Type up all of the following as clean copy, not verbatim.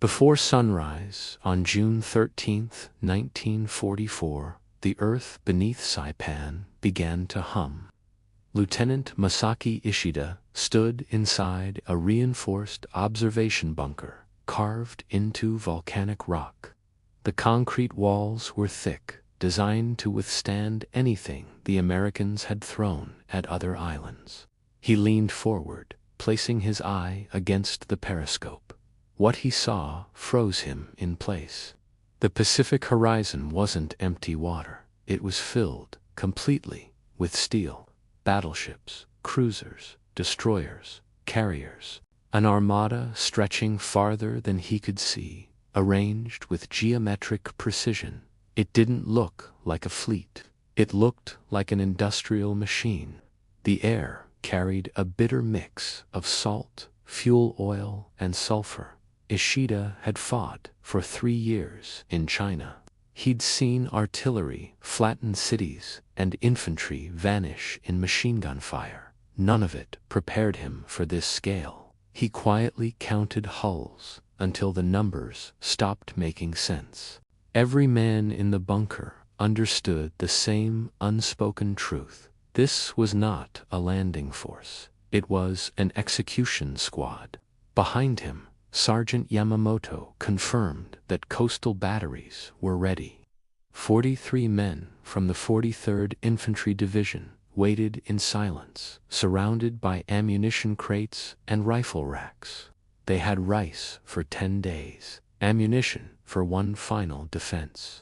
Before sunrise on June 13, 1944, the earth beneath Saipan began to hum. Lieutenant Masaki Ishida stood inside a reinforced observation bunker carved into volcanic rock. The concrete walls were thick, designed to withstand anything the Americans had thrown at other islands. He leaned forward, placing his eye against the periscope. What he saw froze him in place. The Pacific horizon wasn't empty water. It was filled, completely, with steel. Battleships, cruisers, destroyers, carriers. An armada stretching farther than he could see, arranged with geometric precision. It didn't look like a fleet. It looked like an industrial machine. The air carried a bitter mix of salt, fuel oil, and sulfur. Ishida had fought for 3 years in China. He'd seen artillery flatten cities and infantry vanish in machine gun fire. None of it prepared him for this scale. He quietly counted hulls until the numbers stopped making sense. Every man in the bunker understood the same unspoken truth. This was not a landing force. It was an execution squad. Behind him, Sergeant Yamamoto confirmed that coastal batteries were ready. 43 men from the 43rd Infantry Division waited in silence, surrounded by ammunition crates and rifle racks. They had rice for 10 days, ammunition for one final defense.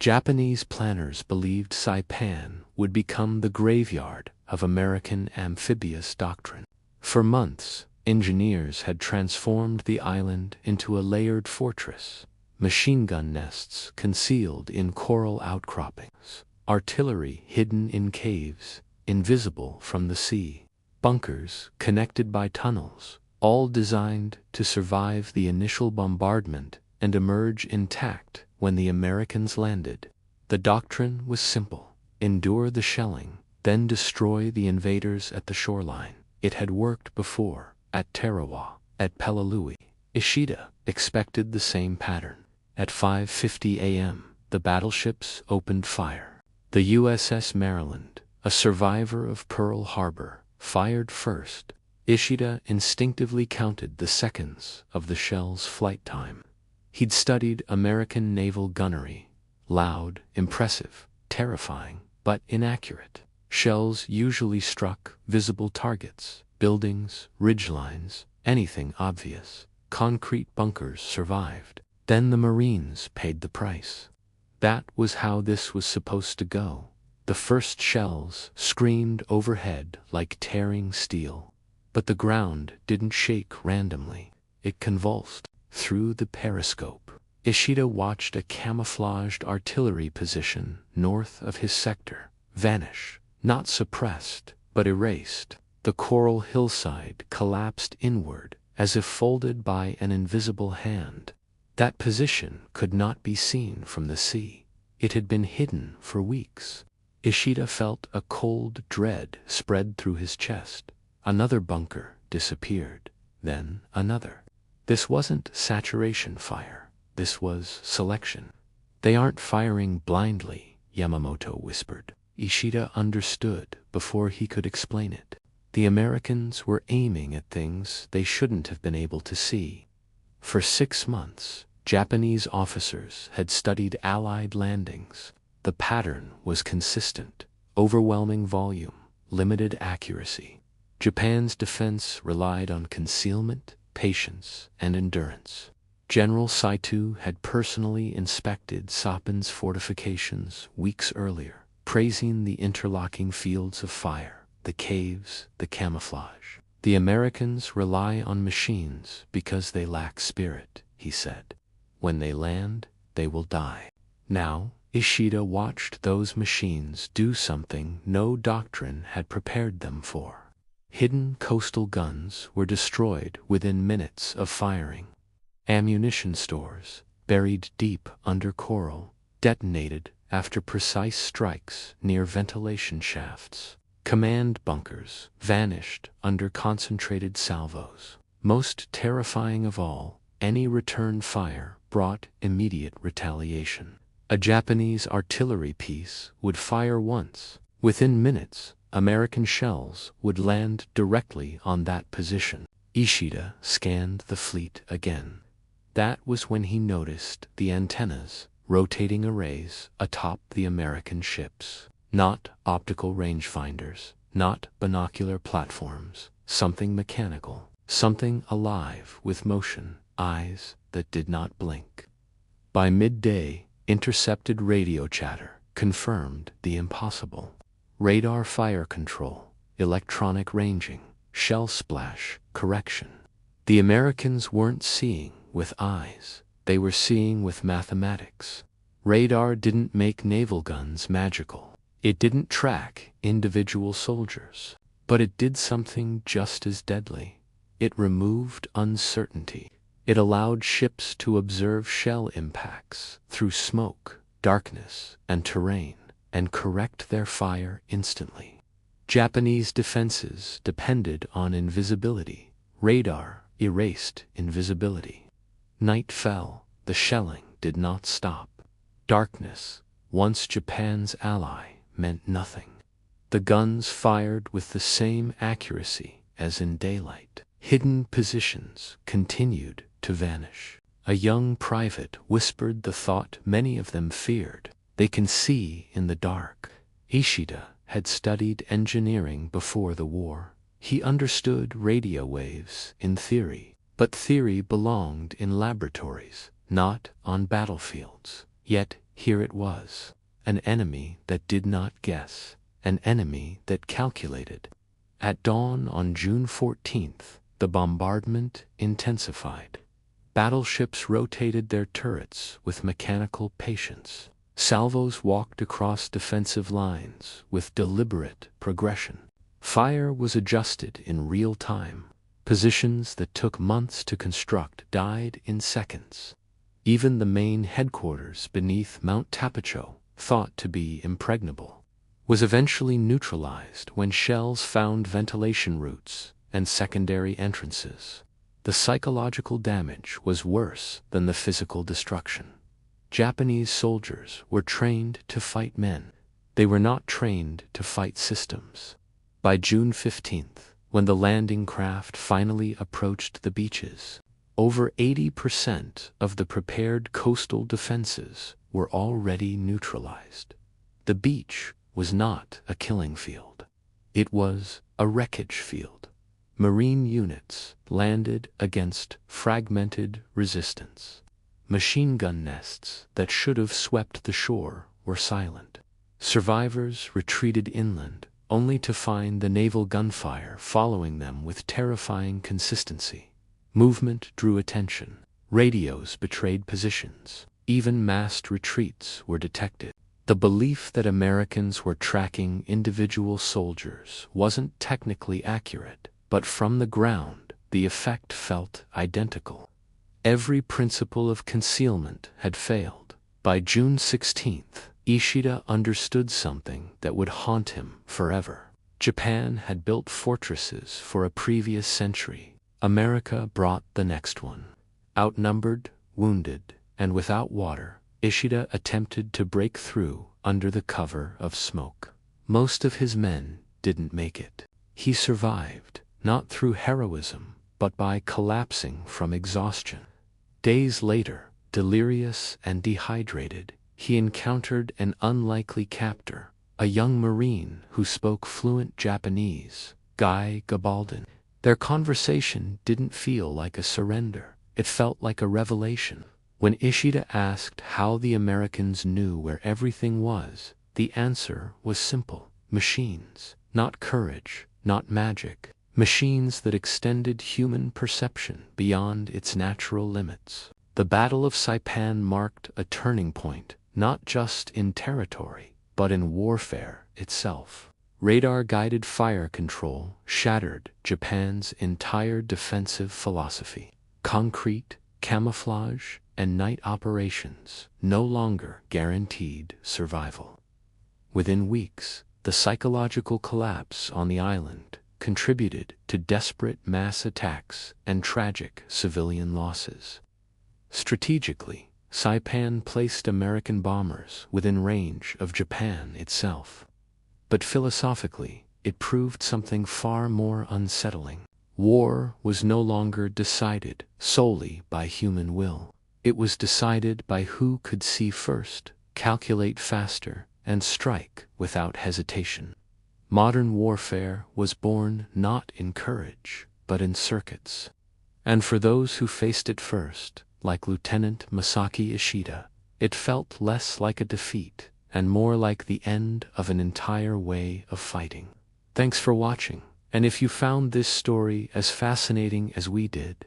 Japanese planners believed Saipan would become the graveyard of American amphibious doctrine. For months, engineers had transformed the island into a layered fortress. Machine gun nests concealed in coral outcroppings, artillery hidden in caves, invisible from the sea, bunkers connected by tunnels, all designed to survive the initial bombardment and emerge intact when the Americans landed. The doctrine was simple: endure the shelling, then destroy the invaders at the shoreline. It had worked before, at Tarawa, at Peleliui. Ishida expected the same pattern. At 5:50 a.m., the battleships opened fire. The USS Maryland, a survivor of Pearl Harbor, fired first. Ishida instinctively counted the seconds of the shell's flight time. He'd studied American naval gunnery. Loud, impressive, terrifying, but inaccurate. Shells usually struck visible targets, buildings, ridgelines, anything obvious. Concrete bunkers survived. Then the Marines paid the price. That was how this was supposed to go. The first shells screamed overhead like tearing steel. But the ground didn't shake randomly. It convulsed. Through the periscope, Ishida watched a camouflaged artillery position north of his sector vanish, not suppressed, but erased. The coral hillside collapsed inward as if folded by an invisible hand. That position could not be seen from the sea. It had been hidden for weeks. Ishida felt a cold dread spread through his chest. Another bunker disappeared, then another. This wasn't saturation fire. This was selection. They aren't firing blindly, Yamamoto whispered. Ishida understood before he could explain it. The Americans were aiming at things they shouldn't have been able to see. For 6 months, Japanese officers had studied Allied landings. The pattern was consistent: overwhelming volume, limited accuracy. Japan's defense relied on concealment, patience, and endurance. General Saito had personally inspected Saipan's fortifications weeks earlier, praising the interlocking fields of fire, the caves, the camouflage. The Americans rely on machines because they lack spirit, he said. When they land, they will die. Now, Ishida watched those machines do something no doctrine had prepared them for. Hidden coastal guns were destroyed within minutes of firing. Ammunition stores, buried deep under coral, detonated after precise strikes near ventilation shafts. Command bunkers vanished under concentrated salvos. Most terrifying of all, any return fire brought immediate retaliation. A Japanese artillery piece would fire once. Within minutes, American shells would land directly on that position. Ishida scanned the fleet again. That was when he noticed the antennas, rotating arrays atop the American ships. Not optical rangefinders, not binocular platforms, something mechanical, something alive with motion, eyes that did not blink. By midday, intercepted radio chatter confirmed the impossible. Radar fire control, electronic ranging, shell splash correction. The Americans weren't seeing with eyes, they were seeing with mathematics. Radar didn't make naval guns magical. It didn't track individual soldiers. But it did something just as deadly. It removed uncertainty. It allowed ships to observe shell impacts through smoke, darkness, and terrain, and correct their fire instantly. Japanese defenses depended on invisibility. Radar erased invisibility. Night fell. The shelling did not stop. Darkness, once Japan's ally, meant nothing. The guns fired with the same accuracy as in daylight. Hidden positions continued to vanish. A young private whispered the thought many of them feared. They can see in the dark. Ishida had studied engineering before the war. He understood radio waves in theory, but theory belonged in laboratories, not on battlefields. Yet here it was, an enemy that did not guess. An enemy that calculated. At dawn on June 14th, the bombardment intensified. Battleships rotated their turrets with mechanical patience. Salvos walked across defensive lines with deliberate progression. Fire was adjusted in real time. Positions that took months to construct died in seconds. Even the main headquarters beneath Mount Tapicho, thought to be impregnable, was eventually neutralized when shells found ventilation routes and secondary entrances. The psychological damage was worse than the physical destruction. Japanese soldiers were trained to fight men. They were not trained to fight systems. By June 15th, when the landing craft finally approached the beaches, over 80% of the prepared coastal defenses were already neutralized. The beach was not a killing field. It was a wreckage field. Marine units landed against fragmented resistance. Machine gun nests that should have swept the shore were silent. Survivors retreated inland, only to find the naval gunfire following them with terrifying consistency. Movement drew attention. Radios betrayed positions. Even massed retreats were detected. The belief that Americans were tracking individual soldiers wasn't technically accurate, but from the ground, the effect felt identical. Every principle of concealment had failed. By June 16th, Ishida understood something that would haunt him forever. Japan had built fortresses for a previous century. America brought the next one. Outnumbered, wounded, and without water, Ishida attempted to break through under the cover of smoke. Most of his men didn't make it. He survived, not through heroism, but by collapsing from exhaustion. Days later, delirious and dehydrated, he encountered an unlikely captor, a young Marine who spoke fluent Japanese, Guy Gabaldon. Their conversation didn't feel like a surrender. It felt like a revelation. When Ishida asked how the Americans knew where everything was, the answer was simple. Machines, not courage, not magic. Machines that extended human perception beyond its natural limits. The Battle of Saipan marked a turning point, not just in territory, but in warfare itself. Radar-guided fire control shattered Japan's entire defensive philosophy. Concrete, camouflage, and night operations no longer guaranteed survival. Within weeks, the psychological collapse on the island contributed to desperate mass attacks and tragic civilian losses. Strategically, Saipan placed American bombers within range of Japan itself. But philosophically, it proved something far more unsettling. War was no longer decided solely by human will. It was decided by who could see first, calculate faster, and strike without hesitation. Modern warfare was born not in courage, but in circuits. And for those who faced it first, like Lieutenant Masaki Ishida, it felt less like a defeat and more like the end of an entire way of fighting. Thanks for watching, and if you found this story as fascinating as we did,